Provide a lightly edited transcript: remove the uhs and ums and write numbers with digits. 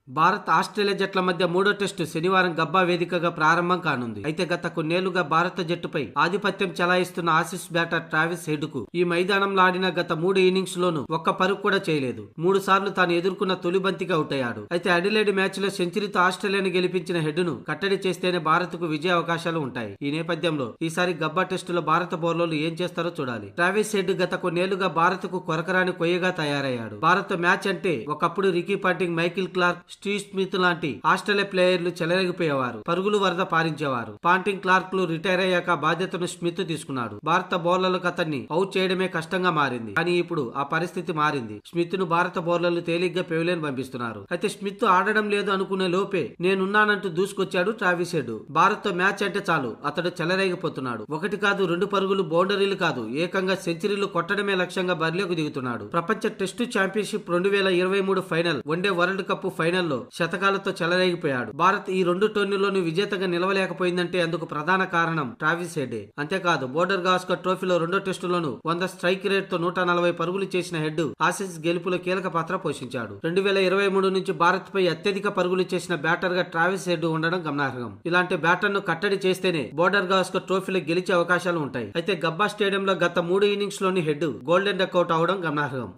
Bharat Australia జట్ల మధ్య మూడో టెస్టు శనివారం గబ్బా వేదికగా ప్రారంభం కానుంది. అయితే గత కొన్నేళ్లుగా భారత జట్టుపై ఆధిపత్యం చెలాయిస్తున్న ఆసీస్ బ్యాటర్ ట్రావిస్ హెడ్ కు ఈ మైదానంలో ఆడిన గత 3 ఇన్నింగ్స్ లోనూ ఒక్క పరుగు కూడా చేయలేదు. 3 సార్లు తాను ఎదుర్కొన్న తొలి బంతికి అవుట్ అయ్యాడు. అయితే అడిలైడ్ మ్యాచ్ లో సెంచరీతో ఆస్ట్రేలియాను గెలిపించిన హెడ్ ను కట్టడి చేస్తేనే భారత్ కు విజయ అవకాశాలు ఉంటాయి. ఈ నేపథ్యంలో ఈసారి గబ్బా టెస్టులో భారత బౌలర్లు ఏం చేస్తారో చూడాలి. ట్రావిస్ హెడ్ గత కొన్నేళ్లుగా భారత్ కు కొరకరాని కొయ్యగా తయారయ్యాడు. భారత మ్యాచ్ అంటే ఒకప్పుడు Ricky Ponting, Michael Clarke, Steve Smith లాంటి ఆస్ట్రేలియా ప్లేయర్లు చెలరేగిపోయేవారు. పరుగులు వరద పారించేవారు. పాంటింగ్, క్లార్క్ లు రిటైర్ అయ్యాక బాధ్యతను స్మిత్ తీసుకున్నాడు. భారత బౌలర్లకు అతన్ని అవుట్ చేయడమే కష్టంగా మారింది. కానీ ఇప్పుడు ఆ పరిస్థితి మారింది. స్మిత్ ను భారత బౌలర్లు తేలిగ్గా పెవిలియన్ పంపిస్తున్నారు. అయితే స్మిత్ ఆడడం లేదు అనుకునే లోపే నేనున్నానంటూ దూసుకొచ్చాడు ట్రావిస్ హెడ్. భారత్ తో మ్యాచ్ అంటే చాలు అతడు చెలరేగిపోతున్నాడు. 1 కాదు 2 పరుగులు, బౌండరీలు కాదు, ఏకంగా సెంచరీలు కొట్టడమే లక్ష్యంగా బరిలోకి దిగుతున్నాడు. ప్రపంచ test championship 2023 final, one day world cup ఫైనల్లో శతకాలతో చెలరేగిపోయాడు. భారత్ ఈ 2 టోర్నీల్లోనూ విజేతగా నిలవలేకపోయిందంటే అందుకు ప్రధాన కారణం ట్రావిస్ హెడ్. అంతేకాదు బోర్డర్ గాస్కర్ ట్రోఫీలో 2వ టెస్టులోనూ 100 స్ట్రైక్ రేట్ తో 140 పరుగులు చేసిన హెడ్ ఆసీస్ గెలుపులో కీలక పాత్ర పోషించాడు. 2023 నుంచి భారత్ పై అత్యధిక పరుగులు చేసిన బ్యాటర్ గా ట్రావిస్ హెడ్ ఉండడం గమనార్హం. ఇలాంటి బ్యాటర్ ను కట్టడి చేస్తేనే బోర్డర్ గాస్కర్ ట్రోఫీలో గెలిచే అవకాశాలు ఉంటాయి. అయితే గబ్బా స్టేడియంలో గత 3 ఇన్నింగ్స్ లోని హెడ్ గోల్డెన్ డక్అవుట్ అవడం గమనార్హం.